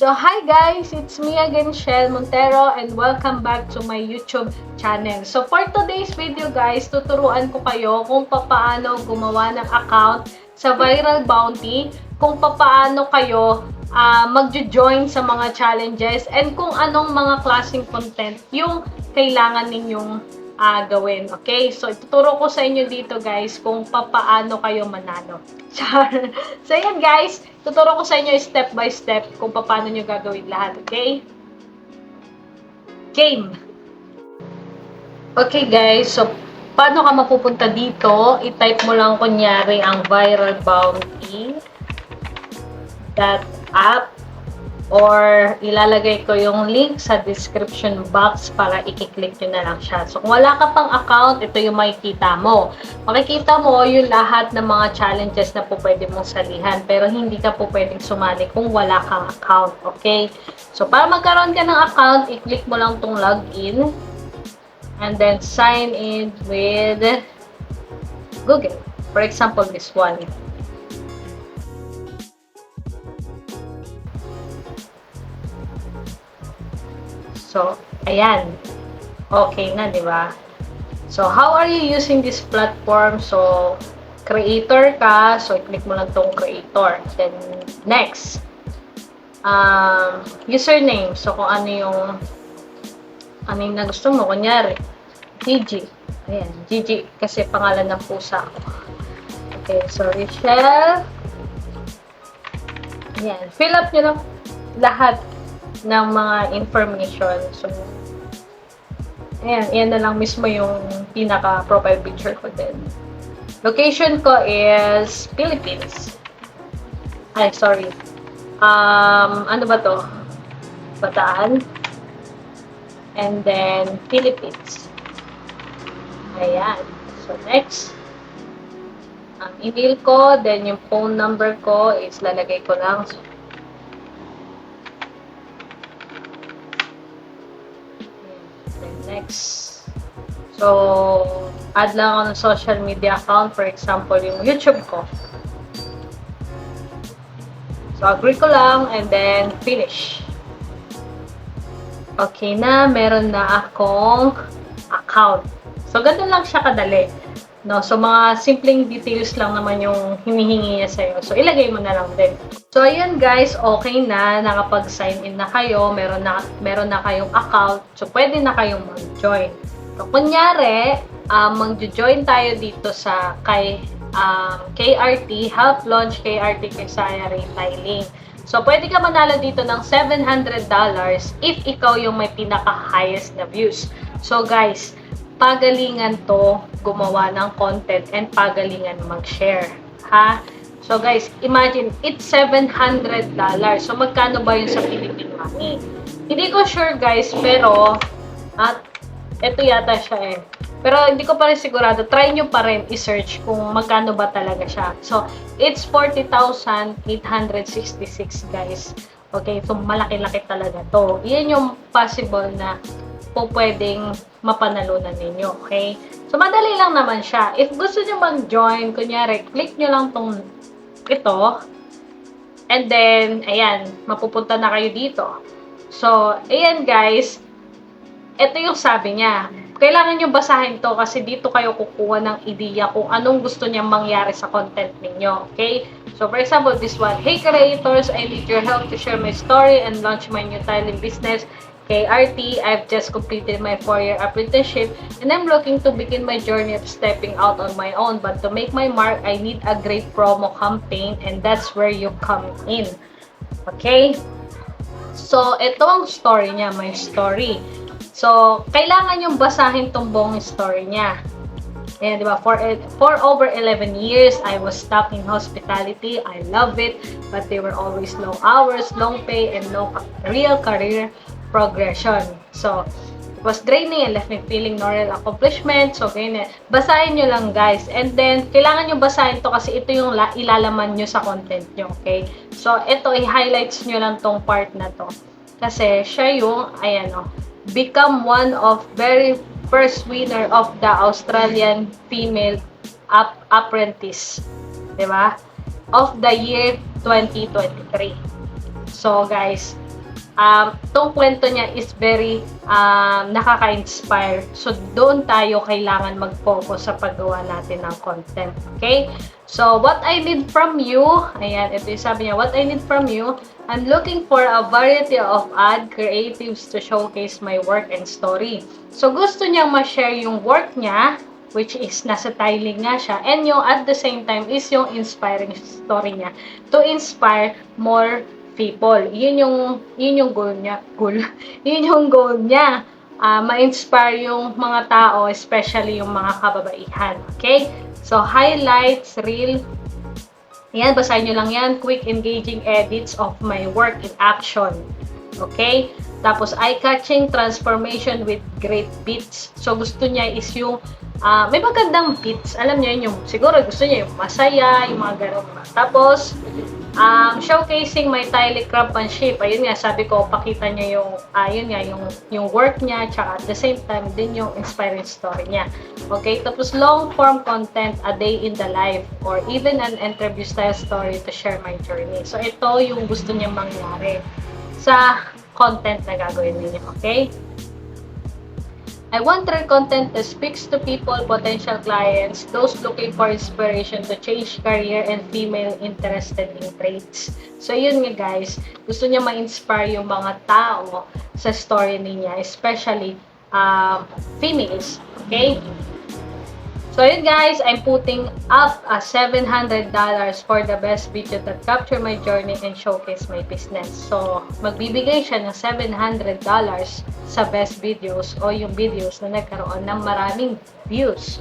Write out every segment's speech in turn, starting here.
So hi guys, it's me again, Shell Montero, and welcome back to my YouTube channel. So for today's video guys, tuturuan ko kayo kung paano gumawa ng account sa Viral Bounty, kung paano kayo magjo-join sa mga challenges, and kung anong mga klaseng content yung kailangan ninyong gawin. Okay? So ituturo ko sa inyo dito guys kung paano kayo manalo. So yan guys, tuturo ko sa inyo step by step kung paano nyo gagawin lahat, okay? Game! Okay guys, so paano ka mapupunta dito? I-type mo lang kunyari ang Viral Bounty .app or ilalagay ko yung link sa description box para i-click nyo na lang siya. So, kung wala ka pang account, ito yung makikita mo. Makikita mo yung lahat ng mga challenges na po pwede mong salihan, pero hindi ka po pwedeng sumali kung wala kang account, okay? So, para magkaroon ka ng account, i-click mo lang tong login and then sign in with Google. For example, this one. So, ayan. Okay na, di ba? So, how are you using this platform? So, creator ka. So, i-click mo lang tong creator. Then, next. Username. So, kung ano yung na gusto mo. Kunyari, Gigi. Ayan, Gigi. Kasi pangalan ng pusa ko. Okay, so, Richelle. Ayan. Fill up nyo lang lahat ng mga information. So, ayan, yan na lang mismo yung pinaka-profile picture ko din. Location ko is Philippines. Ay, sorry. Ano ba to? Bataan. And then, Philippines. Ayan. So, next. Ang email ko, then yung phone number ko is lalagay ko lang. Next. So, add lang ako ng social media account. For example, yung YouTube ko. So, agree ko lang and then finish. Okay na, meron na akong account. So, ganun lang siya kadali. No? So, mga simpleng details lang naman yung hinihingi niya sa'yo. So, ilagay mo na lang din. So, ayun guys, okay na. Nakapag-sign in na kayo. Meron na kayong account. So, pwede na kayong mag-join. So, kunyari, mag-join tayo dito sa KRT, Help Launch KRT Quezaya Retailing. So, pwede ka manalo dito ng $700 if ikaw yung may pinaka-highest na views. So, guys, pagalingan to gumawa ng content and pagalingan mag-share. Ha? So, guys, imagine, it's $700. So, magkano ba yun sa Philippine money? Hindi ko sure, guys, pero, ito yata siya eh. Pero, hindi ko pa rin sigurado. Try nyo pa rin i-search kung magkano ba talaga siya. So, it's 40,866, guys. Okay, so, malaki-laki talaga to. Yan yung possible na po pwedeng mapanalunan ninyo, okay? So, madali lang naman siya. If gusto nyo mag-join, kunyari, click nyo lang tong ito, and then, ayan, mapupunta na kayo dito. So, ayan guys, ito yung sabi niya. Kailangan nyo basahin to kasi dito kayo kukuha ng ideya kung anong gusto niyang mangyari sa content ninyo, okay? So, for example, this one, hey creators, I need your help to share my story and launch my new tiling business. KRT, I've just completed my 4-year apprenticeship and I'm looking to begin my journey of stepping out on my own. But to make my mark, I need a great promo campaign and that's where you come in. Okay? So, ito ang story niya, my story. So, kailangan yung basahin tong buong story niya. Ayan, di ba? For over 11 years, I was stuck in hospitality. I love it, but they were always long hours, long pay, and no real career progression. So, it was draining and left me feeling no real accomplishment. So, ganyan. Basahin nyo lang, guys. And then, kailangan nyo basahin to kasi ito yung ilalaman nyo sa content nyo, okay? So, ito, i-highlights nyo lang tong part na to. Kasi, siya yung, ayan o, become one of very first winner of the Australian Female Apprentice. Diba? Of the year 2023. So, guys, tong kwento niya is very nakaka-inspire. So, doon tayo kailangan mag-focus sa paggawa natin ng content. Okay? So, what I need from you, ayan, ito yung sabi niya, what I need from you, I'm looking for a variety of ad creatives to showcase my work and story. So, gusto niyang ma-share yung work niya, which is nasa tiling nga siya, and yung at the same time is yung inspiring story niya to inspire more people. Yun yung goal niya. Yun yung goal niya. Ma-inspire yung mga tao, especially yung mga kababaihan. Okay? So, highlights, reel. Yan, basahin nyo lang yan. Quick, engaging edits of my work in action. Okay? Tapos, eye-catching transformation with great beats. So, gusto niya is yung may magandang beats. Alam niyo yun, yung siguro gusto niya yung masaya, yung mga gano'n. Tapos, showcasing my tile craftsmanship. Ayun nga, sabi ko, pakita niya yung, ayun nga, yung work niya, tsaka at the same time, din yung inspiring story niya. Okay? Tapos, long-form content, a day in the life, or even an interview-style story to share my journey. So, ito yung gusto niya mangyari sa content na gagawin ninyo. Okay? I want their content that speaks to people, potential clients, those looking for inspiration to change career, and female interested in trades. So, yun nga guys, gusto niya ma-inspire yung mga tao sa story niya, especially females. Okay? So, yun guys, I'm putting up a $700 for the best video that capture my journey and showcase my business. So, magbibigay siya ng $700 sa best videos o yung videos na nagkaroon ng maraming views.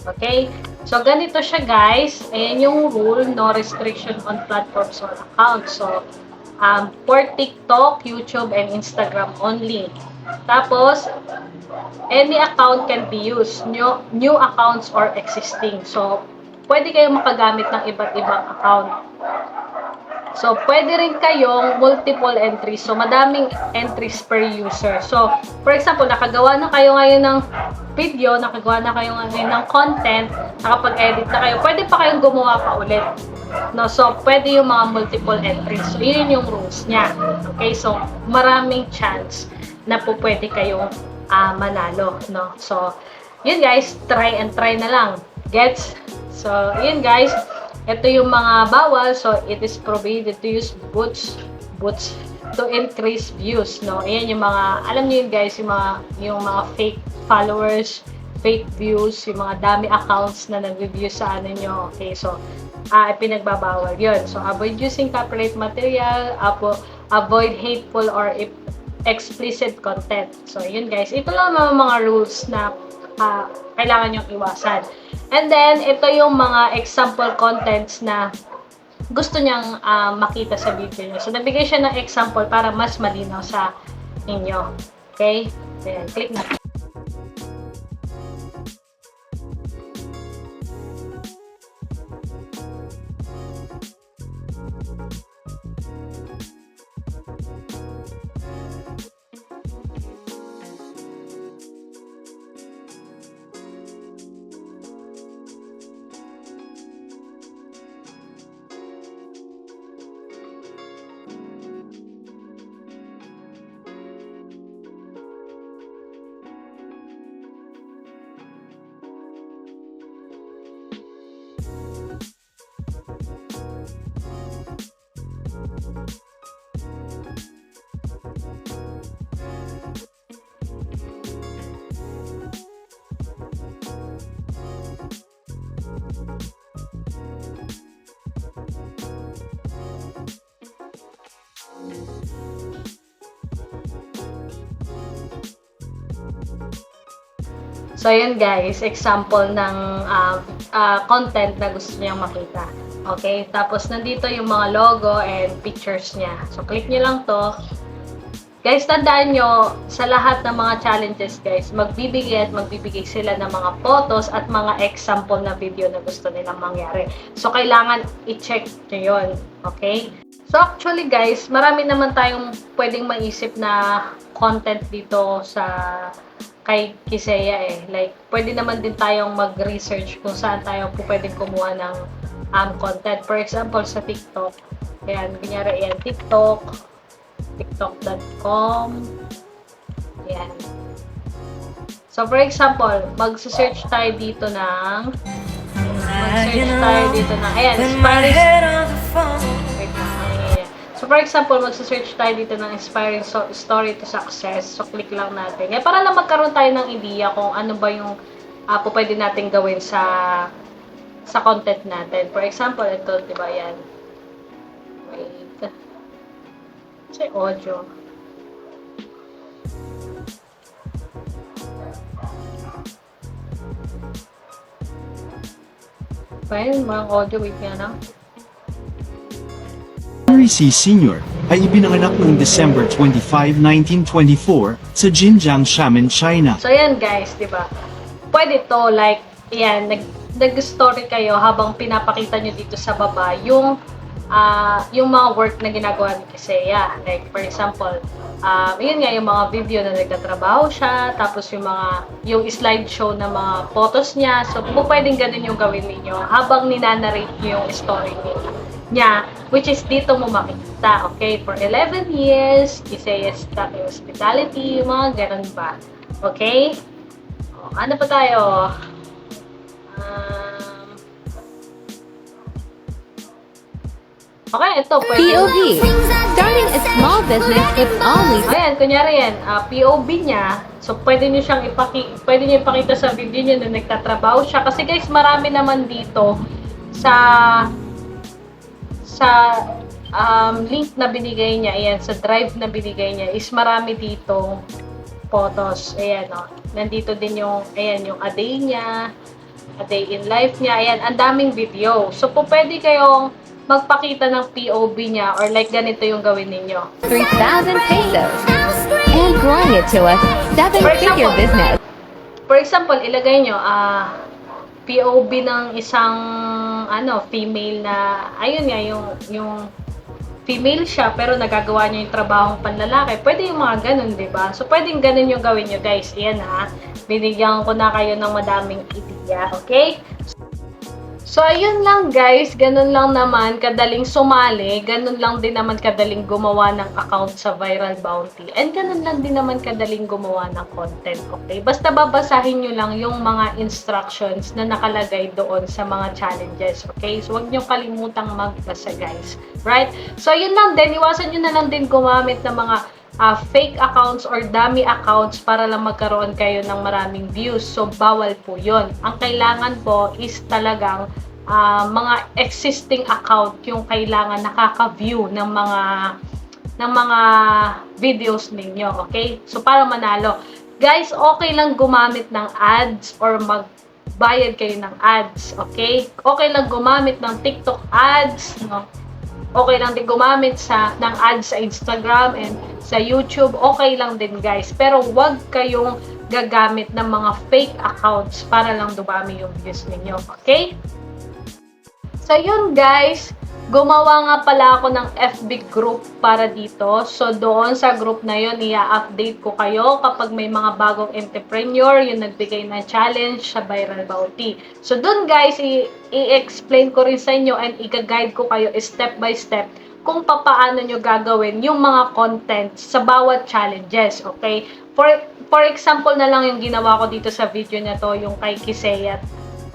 Okay? So, ganito siya guys. Ayan yung rule, no restriction on platforms or accounts. So, for TikTok, YouTube, and Instagram only. Tapos, any account can be used, new accounts or existing. So, pwede kayong makagamit ng iba't ibang account. So, pwede rin kayong multiple entries. So, madaming entries per user. So, for example, nakagawa na kayo ngayon ng video, nakagawa na kayo ngayon ng content, nakapag-edit na kayo, pwede pa kayong gumawa pa ulit. No, so, pwede yung mga multiple entries. So, yun yung rules niya. Okay, so, maraming chance na po pwede kayong manalo, no? So, yun guys, try and try na lang. Gets? So, yun guys, ito yung mga bawal. So, it is prohibited to use bots to increase views, no? Ayan yung mga, alam niyo yun guys, yung mga fake followers, fake views, yung mga dami accounts na nag-review sa ano nyo. Okay, so, pinagbabawal yun. So, avoid using copyright material, avoid hateful or explicit content. So, yun guys. Ito lang mga rules na kailangan nyong iwasan. And then, ito yung mga example contents na gusto niyang makita sa video niyo. So, nagbigay siya ng example para mas malinaw sa inyo. Okay? Then, click na. So, yun guys, example ng content na gusto niyang makita. Okay? Tapos, nandito yung mga logo and pictures niya. So, click nyo lang to. Guys, tandaan nyo, sa lahat ng mga challenges, guys, magbibigay sila ng mga photos at mga example na video na gusto nilang mangyari. So, kailangan i-check nyo yun. Okay? So, actually, guys, marami naman tayong pwedeng maisip na content dito sa kay Kiseya eh. Like, pwede naman din tayong mag-research kung saan tayo po pwedeng kumuha ng content. For example, sa TikTok. Ayan, kunyari, ayan, TikTok. tiktok.com. Ayan. So, for example, mag-search tayo dito ng ayan, inspiring. Wait lang, ayan. So, for example, mag-search tayo dito ng inspiring story to success. So, click lang natin. Yan, para lang magkaroon tayo ng idea kung ano ba yung pwede natin gawin sa content natin. For example, ito, di ba yan? Wait. Kasi audio. Fine, mga audio, wait nga lang. Henry C. Sr. ay ibinanganak noong December 25, 1924 sa Jinjiang, Xiamen, China. So, yan guys, di ba? Pwede to, like, yan, nag-story kayo habang pinapakita nyo dito sa baba yung mga work na ginagawa ni Kisseya. Like, for example, yun nga, yung mga video na nagtatrabaho siya, tapos yung slideshow na mga photos niya. So, pwedeng ganun yung gawin ninyo habang ninanarrate nyo yung story niya, which is dito mo makikita. Okay, for 11 years, Kisseya stuck in hospitality, yung mga ganun ba. Okay? O, ano pa tayo? Okay, ito. POV. Starting a small business with only... Ayan, kunyari yan. POV niya. So, pwede nyo ipakita sa video niya na nagtatrabaho siya. Kasi guys, marami naman dito sa link na binigay niya. Ayan, sa drive na binigay niya is marami dito photos. Ayan, o. Nandito din yung, ayan, yung a day niya. A day in life niya. Ayan, ang daming video. So, pwede kayong magpakita ng POV niya or like ganito yung gawin ninyo. 3,000 pesos. And growing it to a 7-figure business. For example, ilagay nyo, POV ng isang, female na, ayun nga, yung female siya, pero nagagawa niya yung trabahong panlalaki. Pwede yung mga ganun, di ba? So, pwedeng ganun yung gawin nyo, guys. Ayan ha. Binigyan ko na kayo ng madaming idea, okay? So, ayun lang guys, ganun lang naman kadaling sumali, ganun lang din naman kadaling gumawa ng account sa Viral Bounty, and ganun lang din naman kadaling gumawa ng content, okay? Basta babasahin nyo lang yung mga instructions na nakalagay doon sa mga challenges, okay? So, huwag nyo kalimutang magbasa guys, right? So, ayun lang din, iwasan nyo na lang din gumamit ng mga fake accounts or dummy accounts para lang magkaroon kayo ng maraming views. So, bawal po yon. Ang kailangan po is talagang mga existing account yung kailangan nakaka-view ng mga videos ninyo. Okay? So, para manalo. Guys, okay lang gumamit ng ads or magbayad kayo ng ads. Okay? Okay lang gumamit ng TikTok ads. No? Okay lang din gumamit ng ads sa Instagram and sa YouTube. Okay lang din guys. Pero wag kayong gagamit ng mga fake accounts para lang dumami yung views ninyo. Okay? So yun guys. Gumawa nga pala ako ng FB group para dito. So doon sa group na yun, i-update ko kayo kapag may mga bagong entrepreneur yung nagbigay ng challenge sa Viral Bounty. So doon guys, i-explain ko rin sa inyo and i-guide ko kayo step by step kung paano nyo gagawin yung mga content sa bawat challenges. Okay? For example na lang yung ginawa ko dito sa video na to, yung kay Kisseya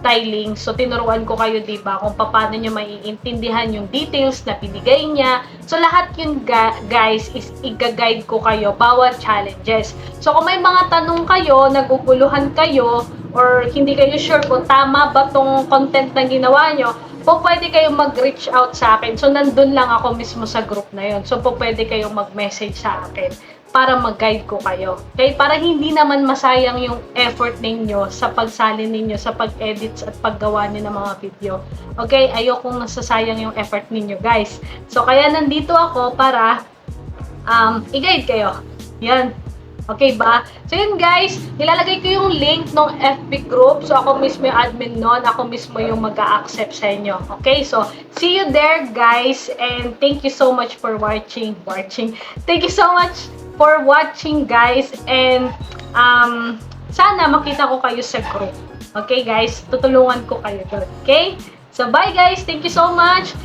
styling. So, tinuruan ko kayo, diba, kung paano nyo maiintindihan yung details na pinigay niya. So, lahat yun, guys, is i-guide ko kayo bawat challenges. So, kung may mga tanong kayo, naguguluhan kayo, or hindi kayo sure kung tama ba tong content na ginawa nyo, pwede kayong mag-reach out sa akin. So, nandun lang ako mismo sa group na yun. So, pwede kayong mag-message sa akin para mag-guide ko kayo. Okay? Para hindi naman masayang yung effort ninyo sa pagsali ninyo, sa pag-edits at paggawa nyo ng mga video. Okay? Ayokong nasasayang yung effort ninyo, guys. So, kaya nandito ako para i-guide kayo. Yan. Okay ba? So, yun guys. Nilalagay ko yung link ng FB group. So, ako mismo yung admin nun. Ako mismo yung mag-a-accept sa inyo. Okay? So, see you there, guys. And thank you so much for watching. Thank you so much for watching, guys, and sana makita ko kayo sa group. Okay, guys? Tutulungan ko kayo doon. Okay? So, bye, guys. Thank you so much.